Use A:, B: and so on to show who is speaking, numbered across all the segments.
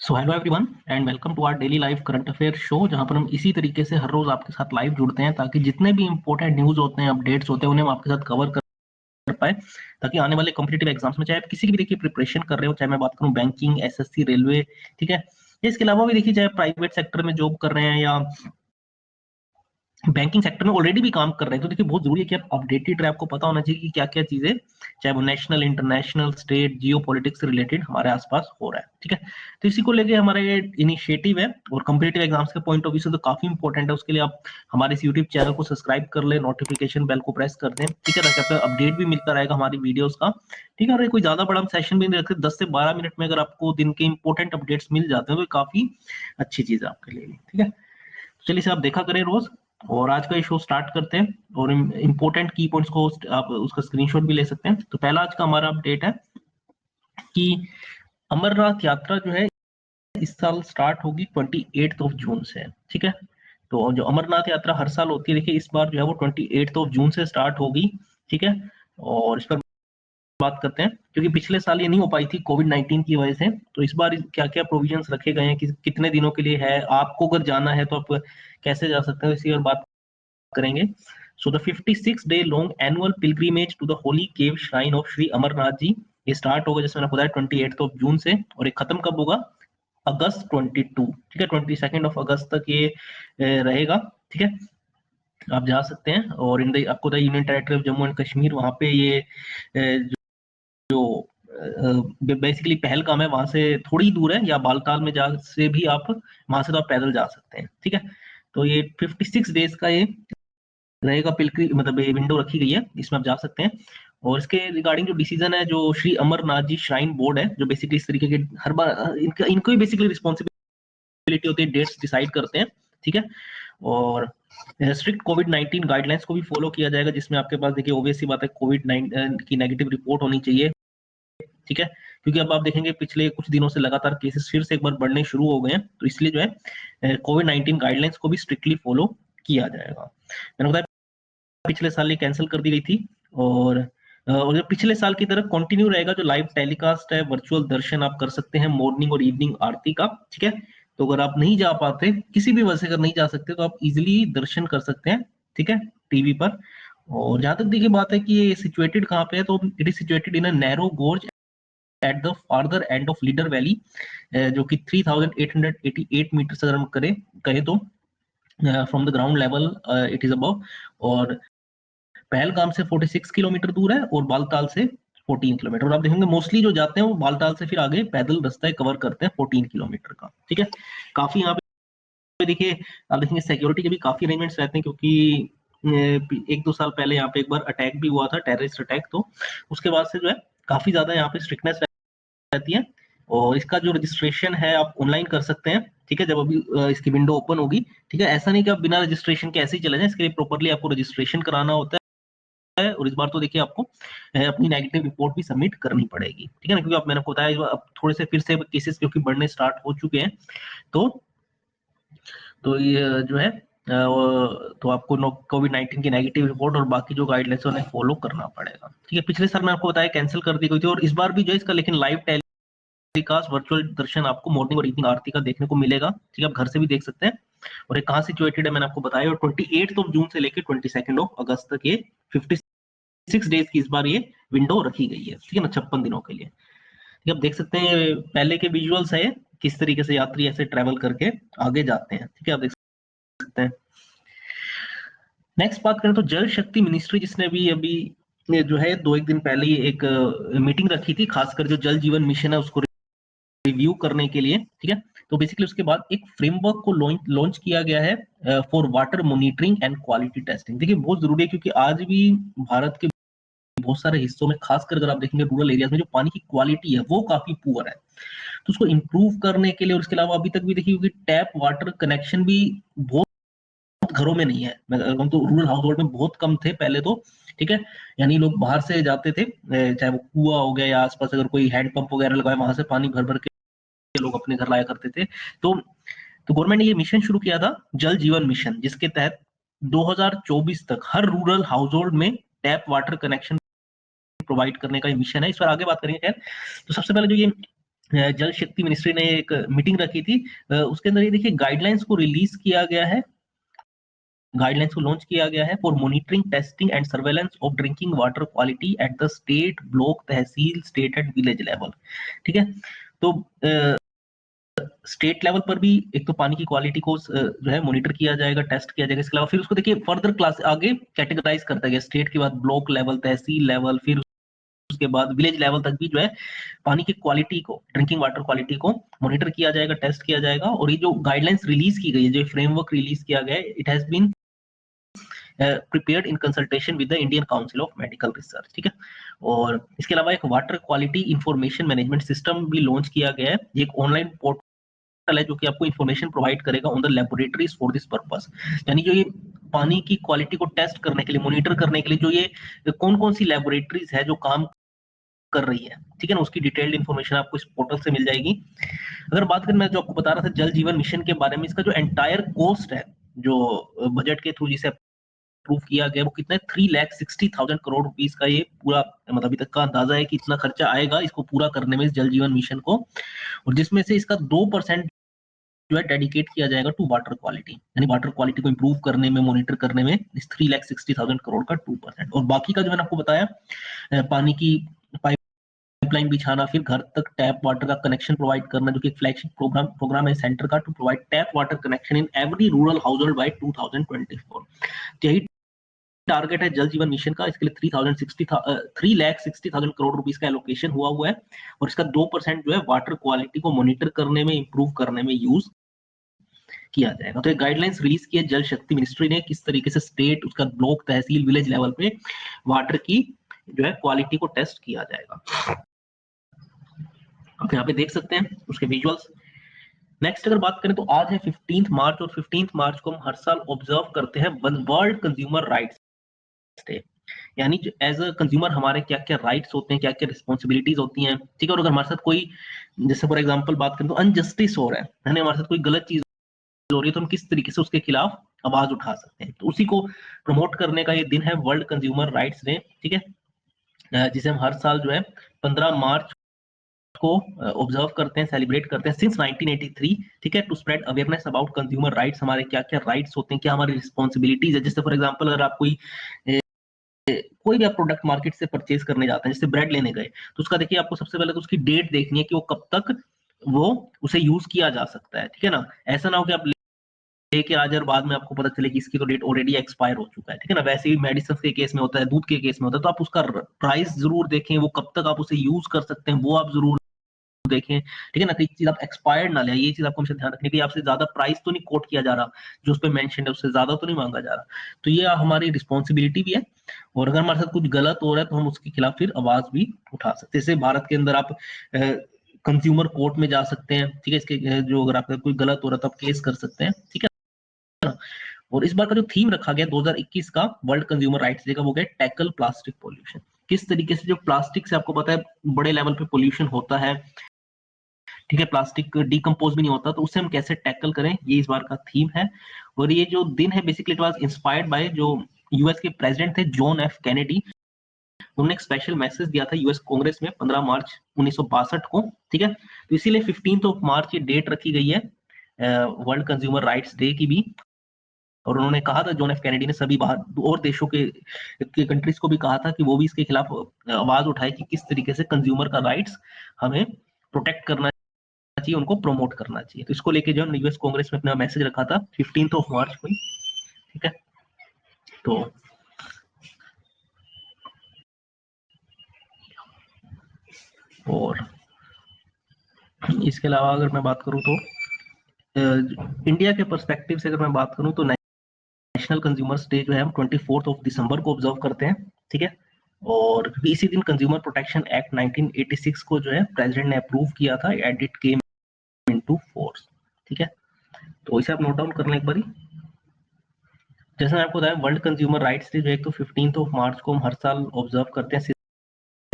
A: So hello everyone and welcome to our daily life current affair show, जहां पर हम इसी तरीके से हर रोज आपके साथ लाइव जुड़ते हैं ताकि जितने भी इंपॉर्टेंट न्यूज होते हैं, अपडेट्स होते हैं, उन्हें हम आपके साथ कवर कर पाए, ताकि आने वाले कॉम्पिटिटिव एग्जाम्स में चाहे आप किसी की भी देखिए प्रिपरेशन कर रहे हो, चाहे मैं बात करूं बैंकिंग, एसएससी, रेलवे, ठीक है, इसके अलावा भी देखिए चाहे प्राइवेट सेक्टर में जॉब कर रहे हैं या बैंकिंग सेक्टर में ऑलरेडी भी काम कर रहे हैं, तो देखिए बहुत जरूरी है कि आप अपडेटेड रहे, आपको पता होना चाहिए कि क्या क्या चीजें, चाहे वो नेशनल, इंटरनेशनल, स्टेट, जियो पॉलिटिक्स से रिलेटेड हमारे आसपास हो रहा है। ठीक है, तो इसी को लेके हमारा ये इनिशिएटिव है और कम्पिटेटिव एग्जाम्स के पॉइंट ऑफ व्यू से तो काफी इंपॉर्टेंट है। उसके लिए आप हमारे इस यूट्यूब चैनल को सब्सक्राइब कर ले, नोटिफिकेशन बेल को प्रेस कर दें, ठीक है, ताकि आपको अपडेट भी मिलता रहेगा हमारी वीडियोस का। ठीक है, और कोई ज्यादा बड़ा सेशन भी नहीं रखते, 10 से 12 मिनट में अगर आपको दिन के इंपॉर्टेंट अपडेट्स मिल जाते हैं तो काफी अच्छी चीज है आपके लिए। ठीक है, तो चलिए इसे आप देखा करें रोज, और आज का ये शो स्टार्ट करते हैं और इंपॉर्टेंट की पॉइंट्स को आप उसका स्क्रीनशॉट भी ले सकते हैं। तो पहला आज का हमारा अपडेट है कि अमरनाथ यात्रा जो है इस साल स्टार्ट होगी 28 जून से। ठीक है, तो जो अमरनाथ यात्रा हर साल होती है, देखिए इस बार जो है वो 28 जून से स्टार्ट होगी। ठीक है, और इस पर बात करते हैं क्योंकि पिछले साल ये नहीं हो पाई थी कोविड-19 की वजह से। तो इस बार क्या क्या प्रोविजंस रखे गए हैं कि कितने दिनों के लिए है, आपको अगर जाना है तो आप कैसे जा सकते हैं, इसी और बात करेंगे। So the 56 day long annual pilgrimage to the holy cave shrine of Shri Amarnath ji, ये स्टार्ट होगा जैसे मैंने बताया 28 जून से, और ये खत्म कब होगा? अगस्त 22, ठीक है, 22 अगस्त तक ये रहेगा। ठीक है, आप जा सकते हैं और इन द आपको the union territory of Jammu and Kashmir, वहां पे ये जो बेसिकली पहलगाम है वहां से थोड़ी दूर है, या बालताल में जा से भी आप वहां से तो आप पैदल जा सकते हैं। ठीक है, तो ये 56 डेज का ये रहेगा, पिलग्री मतलब ये विंडो रखी गई है, इसमें आप जा सकते हैं। और इसके रिगार्डिंग जो डिसीजन है, जो श्री अमरनाथ जी श्राइन बोर्ड है, जो बेसिकली इस तरीके के हर बार इनका इनको ही बेसिकली रिस्पॉन्सिबिलिटी होती है, डेट्स डिसाइड करते हैं। ठीक है, और स्ट्रिक्ट कोविड-19 गाइडलाइंस को भी फॉलो किया जाएगा, जिसमें आपके पास देखिए ऑब्वियस सी बात है कोविड-19 की नेगेटिव रिपोर्ट होनी चाहिए। ठीक है, क्योंकि अब आप देखेंगे पिछले कुछ दिनों से लगातार केसेस फिर से एक बार बढ़ने शुरू हो गए हैं, तो इसलिए जो है कोविड-19 गाइडलाइंस को भी स्ट्रिक्टली फॉलो किया जाएगा। मैंने बताया पिछले साल ये कैंसिल कर दी गई थी, और जो पिछले साल की तरह कंटिन्यू रहेगा, जो लाइव टेलीकास्ट है, वर्चुअल दर्शन आप कर सकते हैं मॉर्निंग और इवनिंग आरती का। ठीक है, तो अगर आप नहीं जा पाते, किसी भी वजह से अगर नहीं जा सकते, तो आप इजिली दर्शन कर सकते हैं। ठीक है, टीवी पर। और जहां तक देखिए बात है कि ये सिचुएटेड कहाँ पे है, तो it is situated in a narrow गोर्ज at the farther end of leader valley, जो कि 3888 मीटर अगर हम कहें तो from the ground level it is above, और पहलगाम से 46 किलोमीटर दूर है और बालताल से 14 किलोमीटर। और आप देखेंगे मोस्टली जो जाते हैं वो बालताल से फिर आगे पैदल रास्ता कवर करते हैं 14 किलोमीटर का। ठीक है, काफी यहाँ पे देखिए आप देखेंगे सिक्योरिटी के भी काफी अरेंजमेंट्स रहते हैं, क्योंकि 1-2 साल पहले यहाँ पे एक बार अटैक भी हुआ था, टेररिस्ट अटैक, तो उसके बाद से जो है काफी ज्यादा यहाँ पे स्ट्रिक्टनेस रहती है। और इसका जो रजिस्ट्रेशन है आप ऑनलाइन कर सकते हैं। ठीक है, जब अभी इसकी विंडो ओपन होगी। ठीक है, ऐसा नहीं कि आप बिना रजिस्ट्रेशन के ऐसे ही चले जाएं, इसके लिए प्रॉपर्ली आपको रजिस्ट्रेशन कराना होता है। और इस बार तो देखिए आपको अपनी नेगेटिव रिपोर्ट भी सबमिट करनी पड़ेगी। ठीक है ना, क्योंकि आप मैंने आपको बताया अब थोड़े से फिर से केसेस क्योंकि बढ़ने स्टार्ट हो चुके हैं, तो ये जो है तो आपको कोविड-19 की नेगेटिव रिपोर्ट और बाकी जो गाइडलाइंस है उन्हें फॉलो करना पड़ेगा। ठीक है, पिछले साल मैं आपको बताया कैंसिल कर दी गई थी, और इस बार भी जो है इसका लेकिन लाइव टेलीकास्ट वर्चुअल दर्शन आपको मॉर्निंग और इवनिंग आरती का देखने को मिलेगा। ठीक है, आप घर से भी देख सकते हैं। और ये कहाँ सिचुएटेड है मैंने आपको बताया, और 28 जून से लेकर 22 अगस्त तक ये 56 डेज की इस बार ये विंडो रखी गई है। ठीक है ना, 56 दिनों के लिए। ठीक है, आप देख सकते हैं पहले के विजुअल्स है किस तरीके से यात्री ऐसे ट्रेवल करके आगे जाते हैं। ठीक है, आप देख सकते हैं। नेक्स्ट बात करें तो जल शक्ति मिनिस्ट्री, जिसने भी अभी जो है 2-1 दिन पहले ही एक मीटिंग रखी थी, खासकर जो जल जीवन मिशन है उसको रिव्यू करने के लिए। ठीक है, तो बेसिकली उसके बाद एक फ्रेमवर्क को लॉन्च किया गया है for water monitoring and quality testing. देखिए बहुत जरूरी है, क्योंकि आज भी भारत के बहुत सारे हिस्सों में, खासकर अगर आप देखेंगे रूरल एरियाज में, जो पानी की क्वालिटी है वो काफी पुअर है। तो उसको इम्प्रूव करने के लिए, और इसके अलावा अभी तक भी देखिए टैप वाटर कनेक्शन भी बहुत घरों में नहीं है, हम तो रूरल हाउस होल्ड में बहुत कम थे पहले तो। ठीक है, यानी लोग बाहर से जाते थे, चाहे वो कुआ हो गया या आसपास अगर कोई हैंडपंप वगैरह लगाए, वहां से पानी भर भर के लोग अपने घर लाया करते थे। तो गवर्नमेंट ने ये मिशन शुरू किया था, जल जीवन मिशन, जिसके तहत 2024 तक हर रूरल हाउस होल्ड में टैप वाटर कनेक्शन प्रोवाइड करने का ये मिशन है। इस पर आगे बात करेंगे। खैर, तो सबसे पहले जो ये जल शक्ति मिनिस्ट्री ने एक मीटिंग रखी थी, उसके अंदर ये देखिए गाइडलाइंस को रिलीज किया गया है, गाइडलाइंस को लॉन्च किया गया है for monitoring, testing and surveillance of drinking water quality at the state, block, tehsil, state and village level. ठीक है, तो स्टेट लेवल पर भी एक तो पानी की क्वालिटी को जो है मॉनिटर किया जाएगा, टेस्ट किया जाएगा, इसके अलावा फिर उसको देखिए फर्दर क्लास आगे कैटेगराइज करता गया, स्टेट के बाद ब्लॉक लेवल, तहसील लेवल, फिर उसके बाद विलेज लेवल तक भी जो है पानी की क्वालिटी को, ड्रिंकिंग वाटर क्वालिटी को मॉनिटर किया जाएगा, टेस्ट किया जाएगा। और ये जो गाइडलाइंस रिलीज की गई है, जो फ्रेमवर्क रिलीज किया गया है, it has been prepared in consultation with the Indian Council of Medical Research. ठीक है, और इसके अलावा एक water quality information management system भी लॉन्च किया गया है, ये एक ऑनलाइन पोर्टल है जो कि आपको इंफॉर्मेशन प्रोवाइड करेगा on the laboratories for this purpose. यानी जो ये पानी की क्वालिटी को टेस्ट करने के लिए, मॉनिटर करने के लिए जो ये कौन कौन सी लेबोरेटरीज है जो काम कर रही है, ठीक है ना, उसकी डिटेल्ड इन्फॉर्मेशन आपको इस पोर्टल से मिल जाएगी। अगर बात करें, मैं जो आपको बता रहा था जल जीवन मिशन के बारे में, इसका जो एंटायर कॉस्ट है, जो बजट के थ्रू जिसे अप्रूव किया गया, वो कितना है, 3,60,000 करोड़ रुपीस का ये पूरा, मतलब अभी तक का अंदाजा है कि इतना खर्चा आएगा इसको पूरा करने में, इस जल जीवन मिशन को, और जिसमें से इसका 2% जो है डेडिकेट किया जाएगा टू वाटर क्वालिटी, यानी वाटर क्वालिटी को इंप्रूव करने में, मॉनिटर करने में, इस 3,60,000 करोड़ का 2%। और बाकी का जो मैंने आपको बताया, पानी की पाइपलाइन बिछाना, फिर घर तक टैप वाटर का कनेक्शन प्रोवाइड करना, जो कि एक फ्लैगशिप प्रोग्राम है सेंटर का, to provide tap water connection in every rural household by 2024। यही टारगेट है जल जीवन मिशन का। इसके लिए 3,60,000 करोड़ रुपीस का एलोकेशन हुआ है, और इसका 2% जो है वाटर क्वालिटी को मॉनिटर करने में, इंप्रूव करने में यूज किया जाएगा। तो एक गाइडलाइंस रिलीज की है जल शक्ति मिनिस्ट्री ने, किस तरीके से स्टेट, उसका ब्लॉक, तहसील, विलेज लेवल पे वाटर की जो है क्वालिटी को टेस्ट किया जाएगा। आप यहाँ पे देख सकते हैं उसके विजुअल्स। नेक्स्ट अगर बात करें तो आज है 15 मार्च, और 15 मार्च को हम हर साल ऑब्जर्व करते हैं वर्ल्ड कंज्यूमर राइट्स डे। यानी एज अ कंज्यूमर हमारे क्या क्या राइट्स होते हैं, क्या क्या रिस्पॉन्सिबिलिटीज होती हैं। ठीक है, और अगर हमारे साथ कोई, जैसे फॉर एग्जांपल बात करें तो अनजस्टिस हो रहा है, यानी हमारे साथ कोई गलत चीज हो रही है, तो हम किस तरीके से उसके खिलाफ आवाज उठा सकते हैं, तो उसी को प्रमोट करने का ये दिन है, वर्ल्ड कंज्यूमर राइट्स डे। ठीक है, जिसे हम हर साल जो है 15 मार्च को ऑब्जर्व करते हैं, सेलिब्रेट करते हैं सिंस 1983। ठीक है, to spread awareness about consumer rights, हमारे क्या क्या राइट्स होते हैं, क्या हमारी रिस्पॉन्सिबिलिटीज है। जैसे फॉर एग्जांपल अगर आप कोई भी आप प्रोडक्ट मार्केट से परचेज करने जाते हैं, जैसे ब्रेड लेने गए, तो उसका देखिए आपको सबसे पहले तो उसकी डेट देखनी है कि वो कब तक वो उसे यूज किया जा सकता है। ठीक है ना, ऐसा ना हो कि आप लेके आ जाए और बाद में आपको पता चले कि इसकी तो डेट ऑलरेडी एक्सपायर हो चुका है। ठीक है ना, वैसे ही मेडिसिन के केस में होता है, दूध के केस में होता है, तो आप उसका प्राइस जरूर देखें, वो कब तक आप उसे यूज कर सकते हैं वो आप जरूर देखें। ठीक है ना, कोई चीज आप एक्सपायर्ड ना ले, ये चीज आपको हमेशा ध्यान रखनी है कि आपसे ज्यादा प्राइस तो नहीं कोट किया जा रहा, जो उस पर मेंशन है उससे ज्यादा तो नहीं मांगा जा रहा। तो ये हमारी रिस्पॉन्सिबिलिटी भी है, और अगर हमारे साथ कुछ गलत हो रहा है तो हम उसके खिलाफ फिर आवाज भी उठा सकते हैं। जैसे भारत के अंदर आप कंज्यूमर कोर्ट में जा सकते हैं। ठीक है, इसके जो अगर आपका कोई गलत हो रहा है तो आप केस कर सकते हैं। ठीक है, और इस बार का जो थीम रखा गया 2021 का वर्ल्ड कंज्यूमर राइट्स डे का, वो गया टैकल प्लास्टिक पोल्यूशन। किस तरीके से जो प्लास्टिक से आपको पता है बड़े लेवल पे पोल्यूशन होता है, ठीक है, प्लास्टिक डिकम्पोज भी नहीं होता, तो उसे हम कैसे टैकल करें, ये इस बार का थीम है। और ये जो दिन है basically it was inspired by जो यूएस के प्रेसिडेंट थे जॉन एफ कैनेडी, उन्होंने एक स्पेशल मैसेज दिया था यूएस कांग्रेस में 15 मार्च 1962 को। ठीक है, तो इसीलिए 15 मार्च ये डेट रखी गई है वर्ल्ड कंज्यूमर राइट्स डे की भी। और उन्होंने कहा था, जॉन एफ कैनेडी ने सभी बाहर और देशों के कंट्रीज को भी कहा था कि वो भी इसके खिलाफ आवाज उठाए कि किस तरीके से कंज्यूमर का राइट्स हमें प्रोटेक्ट करना चाहिए, उनको प्रमोट करना चाहिए। तो इसको लेके जो यूएस कांग्रेस में अपना मैसेज रखा था 15 मार्च को। ठीक है, तो और इसके अलावा अगर मैं बात करूं तो इंडिया के पर्सपेक्टिव से अगर मैं बात करूं तो नेशनल कंज्यूमर्स डे जो है हम 24 दिसंबर को ऑब्जर्व करते हैं। ठीक है, और इसी दिन कंज्यूमर प्रोटेक्शन एक्ट 1986 को जो है प्रेसिडेंट ने अप्रूव किया था, and it came into force. ठीक है, तो इसे आप नोट डाउन कर लें एक बारी। जैसे मैं आपको बताया वर्ल्ड कंज्यूमर राइट्स डे जो है तो 15 मार्च को हम हर साल ऑब्जर्व करते हैं since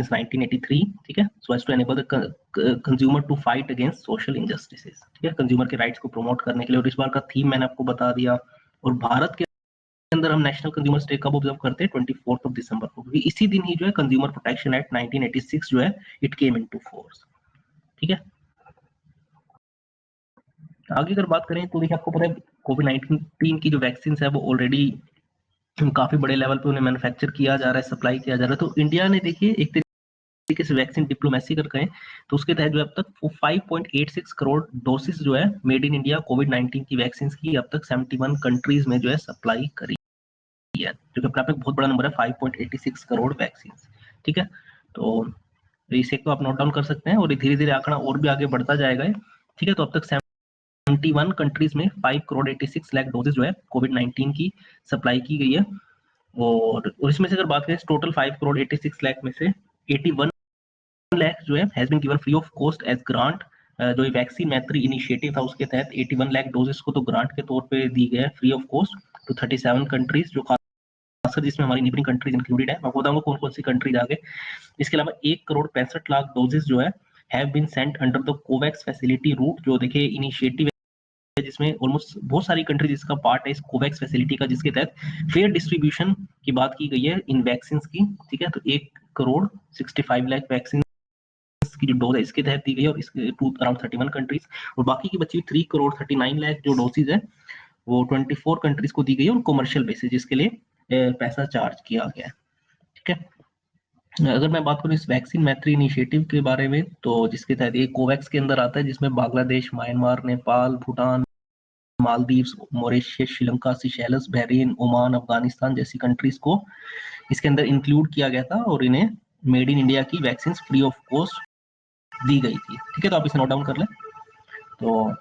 A: 1983। ठीक है, so as to enable the consumer to fight against social injustices. ठीक है, कंज्यूमर के राइट्स को प्रमोट करने के लिए। और इस बार का थीम मैंने आपको बता दिया। और भारत के अंदर हम नेशनल कंज्यूमर डे कब ऑब्जर्व करते हैं, 24 दिसंबर को, क्योंकि इसी दिन ही जो है कंज्यूमर प्रोटेक्शन एक्ट 1986 जो है इट केम इनटू फोर्स। ठीक है, आगे अगर बात करें तो देखिए आपको पता है कोविड-19 की जो वैक्सीन है वो ऑलरेडी काफी बड़े लेवल पे उन्हें मैन्युफैक्चर किया जा रहा है, सप्लाई किया जा रहा है। तो इंडिया ने देखिए एक तरीके से वैक्सीन डिप्लोमेसी कर गए, तो उसके तहत जो है अब तक 5.86 करोड़ डोसेस जो है मेड इन इंडिया कोविड-19 की वैक्सीन की अब तक 71 कंट्रीज में जो है सप्लाई करी है, जो कि अपने आप में बहुत बड़ा नंबर है, 5.86 करोड़ वैक्सीन। ठीक है, तो इसे तो आप नोट डाउन कर सकते हैं और धीरे धीरे आंकड़ा और भी आगे बढ़ता जाएगा। ठीक है, तो अब तक 71 कंट्रीज में 5 करोड़ 86 लाख डोजेज जो है कोविड-19 की सप्लाई की गई है। और इसमें से अगर बात करें टोटल 5 करोड़ 86 लाख में से 81 लाख जो है has been given free of cost as grant. जो वैक्सीन मैत्री इनिशिएटिव था उसके तहत 81 लाख डोजेस को तो ग्रांट के तौर पे दी गया है free of cost to 37 countries, जो खासकर जिसमें हमारी नेबरिंग कंट्रीज इंक्लूडेड है। मैं बताऊंगा कौन कौन सी कंट्रीज आगे। इसके अलावा 1 करोड़ 65 लाख डोजेस जो है have been sent under the COVAX facility route, जो देखिए इनिशिएटिव है जिसमें ऑलमोस्ट बहुत सारी कंट्रीज इसका पार्ट है इस कोवैक्स फैसिलिटी का, जिसके तहत फेयर डिस्ट्रीब्यूशन की बात की गई है इन वैक्सीन की। ठीक है, तो 1 करोड़ 65 लाख वैक्सीन की जो डोज है इसके तहत दी गई है और इसके टू अराउंड 31 कंट्रीज, और बाकी की बची 3 करोड़ 39 लाख जो डोसेज है वो 24 कंट्रीज को दी गई है और कमर्शियल बेसिस जिसके लिए पैसा चार्ज किया गया है। ठीक है, अगर मैं बात करूं इस वैक्सीन मैत्री इनिशिएटिव के बारे में, तो जिसके तहत ये कोवैक्स के अंदर आता है, जिसमें Bangladesh, Myanmar, Nepal, Bhutan, Maldives, Mauritius, Sri Lanka, Seychelles, Bahrain, Oman, Afghanistan जैसी कंट्रीज को इसके अंदर इंक्लूड किया गया था और इन्हें मेड इन इंडिया की वैक्सीन फ्री ऑफ कॉस्ट दी गई थी। ठीक है, तो आप इसे नोट डाउन कर लें। तो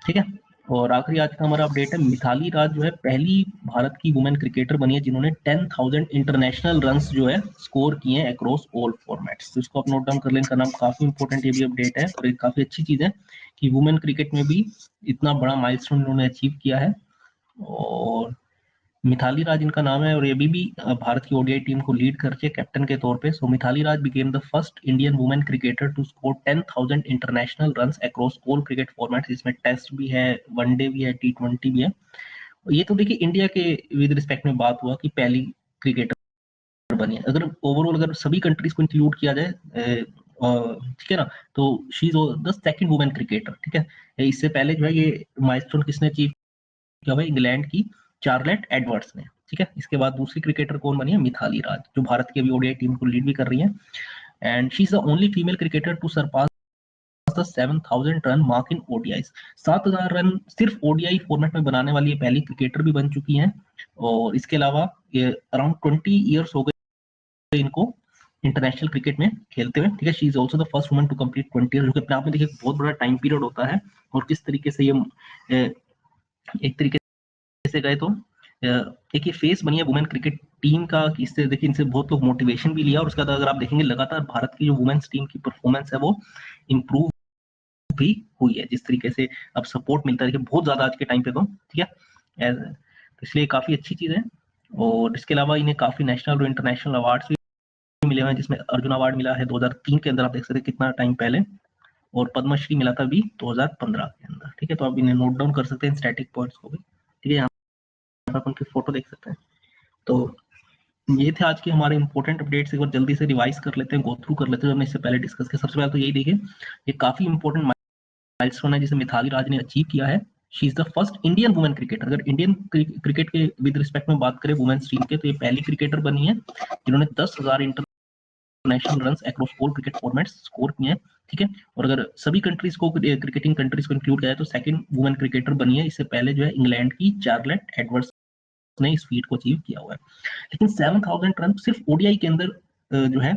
A: ठीक है, और आखिरी आज का हमारा अपडेट है, मिथाली राज जो है पहली भारत की वुमेन क्रिकेटर बनी है जिन्होंने 10,000 इंटरनेशनल रन्स जो है स्कोर किए हैं अक्रॉस ऑल फॉर्मेट्स। तो इसको आप नोट डाउन कर लें, इनका नाम काफी इंपॉर्टेंट ये भी अपडेट है और एक काफी अच्छी चीज है कि वुमेन क्रिकेट में भी इतना बड़ा माइलस्टोन इन्होंने अचीव किया है। और मिथाली राज इनका नाम है और ये भी भारत की ओडीआई टीम को लीड कर रही है कैप्टन के तौर पे। So Mithali Raj became the first Indian women cricketer to score 10,000 international runs across all cricket formats. इसमें टेस्ट भी है, वनडे भी है, T20 भी है। ये तो देखिए इंडिया के विद रिस्पेक्ट में बात हुआ कि पहली क्रिकेटर बनी है। अगर ओवरऑल अगर सभी कंट्रीज को इंक्लूड किया जाए, ठीक है ना, तो she is the second women cricketer. ठीक है, इससे पहले जो है ये माइलस्टोन किसने अचीव किया हुआ है, इंग्लैंड की चार्लेट एडवर्ड्स ने। ठीक है, इसके बाद दूसरी क्रिकेटर कौन बनी है, मिथाली राज, जो भारत की अभी ओडीआई टीम को लीड भी कर रही है। And she is the only female cricketer to surpass the 7,000 run mark in ODI. 7,000 run सिर्फ ओडीआई फॉर्मेट में बनाने वाली पहली क्रिकेटर भी बन चुकी हैं। और इसके अलावा अराउंड 20 ईयर्स हो गए इनको इंटरनेशनल क्रिकेट में खेलते हुए। ठीक है, she is also the first woman to complete 20 years, जो कि अपने आप में देखिए बहुत बड़ा टाइम पीरियड होता है। और किस तरीके से ये एक तरीके से गए तो एक ये फेस बनी है वुमेन क्रिकेट टीम का, कि इससे देखिए इनसे बहुत लोग मोटिवेशन भी लिया और उसके बाद अगर आप देखेंगे लगातार भारत की जो वुमेन्स टीम की परफॉर्मेंस है वो इम्प्रूव भी हुई है। जिस तरीके से अब सपोर्ट मिलता है देखिए बहुत ज्यादा आज के टाइम पे तो। ठीक है, तो इसलिए काफी अच्छी चीज है। और इसके अलावा इन्हें काफी नेशनल और इंटरनेशनल अवार्ड्स भी मिले हुए हैं, जिसमें अर्जुन अवार्ड मिला है 2003 के अंदर, आप देख सकते हैं कितना टाइम पहले, और पद्मश्री मिला था भी 2015 के अंदर। ठीक है, तो आप इन्हें नोट डाउन कर सकते हैं स्टैटिक पॉइंट्स को भी। ठीक है, यहाँ पर आप उनकी फोटो देख सकते हैं। तो ये थे आज के हमारे इंपॉर्टेंट अपडेट्स। एक बार जल्दी से रिवाइज कर लेते हैं, गो थ्रू कर लेते हैं, हमने इससे पहले डिस्कस किया। सबसे पहले तो यही देखिए, ये काफी इंपॉर्टेंट माइलस्टोन है जिसे मिथाली राज ने अचीव किया है। She is the first Indian women cricketer. अगर इंडियन क्रिकेट के विद रिस्पेक्ट में बात करें वुमेन्स टीम के, तो ये पहली क्रिकेटर बनी है जिन्होंने 10,000 international run across all cricket formats score किए हैं। ठीक है, और अगर सभी कंट्रीज को क्रिकेटिंग कंट्रीज को इंक्लूड किया जाए तो सेकंड वुमेन क्रिकेटर बनी है। इससे पहले जो है इंग्लैंड की चार्लेट एडवर्ड्स ने इस फीट को अचीव किया हुआ है। लेकिन 7,000 रन सिर्फ ओडीआई के अंदर जो है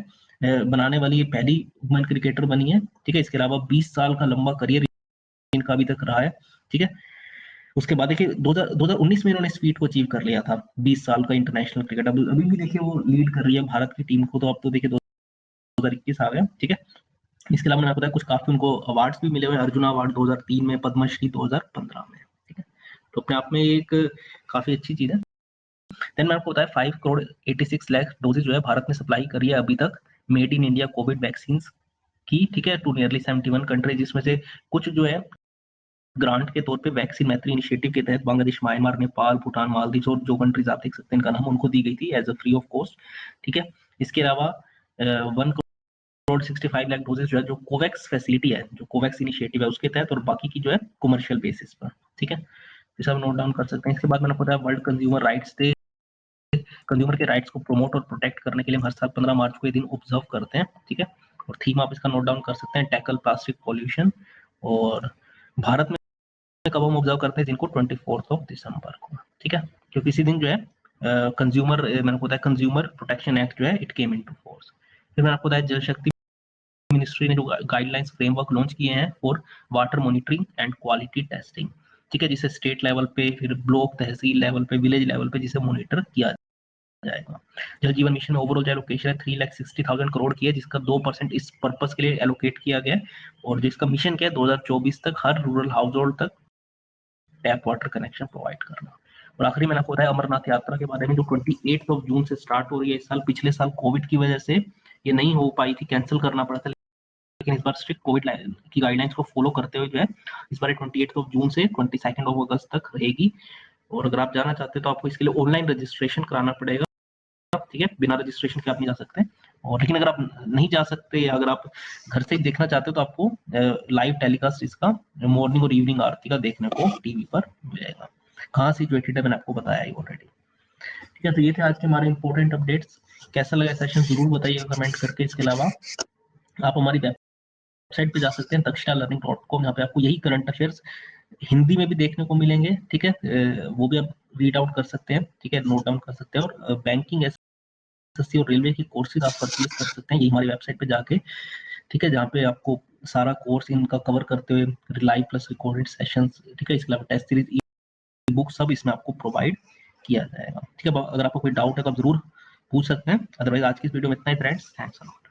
A: बनाने वाली ये पहली वुमेन क्रिकेटर बनी है। ठीक है, इसके अलावा 20 साल का लंबा करियर इनका अभी तक रहा है। ठीक है, उसके बाद देखिए 2019 में इन्होंने इस फीट को अचीव कर लिया था, 20 साल का इंटरनेशनल क्रिकेट। अभी भी देखिए वो लीड कर रही है भारत की टीम को। तो अब तो देखिए 2021 आ गया। ठीक है, इसके अलावा मैंने आपको बताया कुछ काफी उनको अवार्ड्स भी मिले हुए हैं, अर्जुना अवार्ड 2003 में, पद्मश्री 2015 में। ठीक है, तो अपने आप में एक काफी अच्छी चीज है। देन मैंने आपको बताया 5 करोड़ 86 लाख डोजेज जो है भारत ने सप्लाई करी है अभी तक made in India Covid vaccine की। ठीक है, टू नियरली 71 कंट्री, जिसमें से कुछ जो है ग्रांट के तौर पे वैक्सीन मैत्री इनिशिएटिव के तहत बांग्लादेश, म्यांमार, नेपाल, भूटान, मालदीव और जो कंट्रीज आप देख सकते हैं इनका नाम, उनको दी गई थी as a free of cost. ठीक है, इसके अलावा 1 करोड़ 65 लाख डोजेस जो है, जो कोवैक्स फैसिलिटी है, जो कोवैक्स इनिशिएटिव है उसके तहत, और बाकी की जो है कमर्शियल बेसिस पर, ठीक है। ये सब नोट डाउन कर सकते हैं। इसके बाद मैंने बताया world consumer rights day, consumer के राइट्स को प्रमोट और प्रोटेक्ट करने के लिए हम हर साल 15 मार्च को ये दिन ऑब्जर्व करते हैं, ठीक है। और थीम आप इसका नोट डाउन कर सकते हैं, टैकल प्लास्टिक पॉल्यूशन। और भारत में कब हम ऑब्जर्व करते हैं जिनको 24 दिसंबर को, ठीक है, क्योंकि इसी दिन जो है कंज्यूमर मैंने आपको बताया कंज्यूमर प्रोटेक्शन एक्ट जो है इट केम इनटू फोर्स। फिर मैंने आपको बताया जल शक्ति मिनिस्ट्री ने जो गाइडलाइंस फ्रेमवर्क लॉन्च किए हैं for water monitoring and quality testing, ठीक है, जिसे स्टेट लेवल पे, फिर ब्लॉक तहसील लेवल पे, विलेज लेवल पे जिसे मॉनिटर किया जाएगा। जल जीवन मिशन में ओवरऑल जो एलोकेशन है 3,60,000 करोड़ की है, जिसका 2% इस पर्पस के लिए एलोकेट किया गया है। और जिसका मिशन क्या है 2024 तक हर रूरल हाउस होल्ड तक टैप वाटर कनेक्शन प्रोवाइड करना। और आखिरी मैंने आपको बताया अमरनाथ यात्रा के बारे में, जो 28 जून से स्टार्ट हो रही है इस साल। पिछले साल कोविड की वजह से ये नहीं हो पाई थी, कैंसिल करना पड़ा था, लेकिन इस बार स्ट्रिक्ट कोविड की गाइडलाइंस को फॉलो करते हुए जो है इस बार 28 जून से 22 अगस्त तक रहेगी। और अगर आप जाना चाहते हैं तो आपको इसके लिए ऑनलाइन रजिस्ट्रेशन कराना पड़ेगा, ठीक है, बिना रजिस्ट्रेशन के आप नहीं जा सकते। और लेकिन अगर आप नहीं जा सकते या अगर आप घर से ही देखना चाहते हो तो आपको लाइव टेलीकास्ट इसका मॉर्निंग और इवनिंग आरती का देखने को टीवी पर मिलेगा। कहाँ सिचुएटेड है मैंने आपको बताया ही ऑलरेडी, ठीक है। तो ये थे आज के हमारे इंपॉर्टेंट अपडेट्स। कैसा लगा सेशन जरूर बताइएगा कमेंट करके। इसके अलावा आप हमारी वेबसाइट पे जा सकते हैं takshalearning.com, यहाँ पे आपको यही करंट अफेयर्स हिंदी में भी देखने को मिलेंगे, ठीक है। वो भी आप रीड आउट कर सकते हैं, ठीक है, नोट डाउन कर सकते हैं। और बैंकिंग, एसएससी और रेलवे की कोर्सेज आप परचेज कर सकते हैं, ये हमारी वेबसाइट पे जाके, ठीक है, जहाँ पे आपको सारा कोर्स इनका कवर करते हुए लाइव प्लस रिकॉर्डेड सेशंस, ठीक है, इसके अलावा टेस्ट सीरीज, ई बुक सब इसमें आपको प्रोवाइड किया जाएगा, ठीक है। अगर आपको कोई डाउट है तो आप जरूर पूछ सकते हैं। अदरवाइज आज की इस वीडियो में इतना ही फ्रेंड्स, थैंक्स अ लॉट।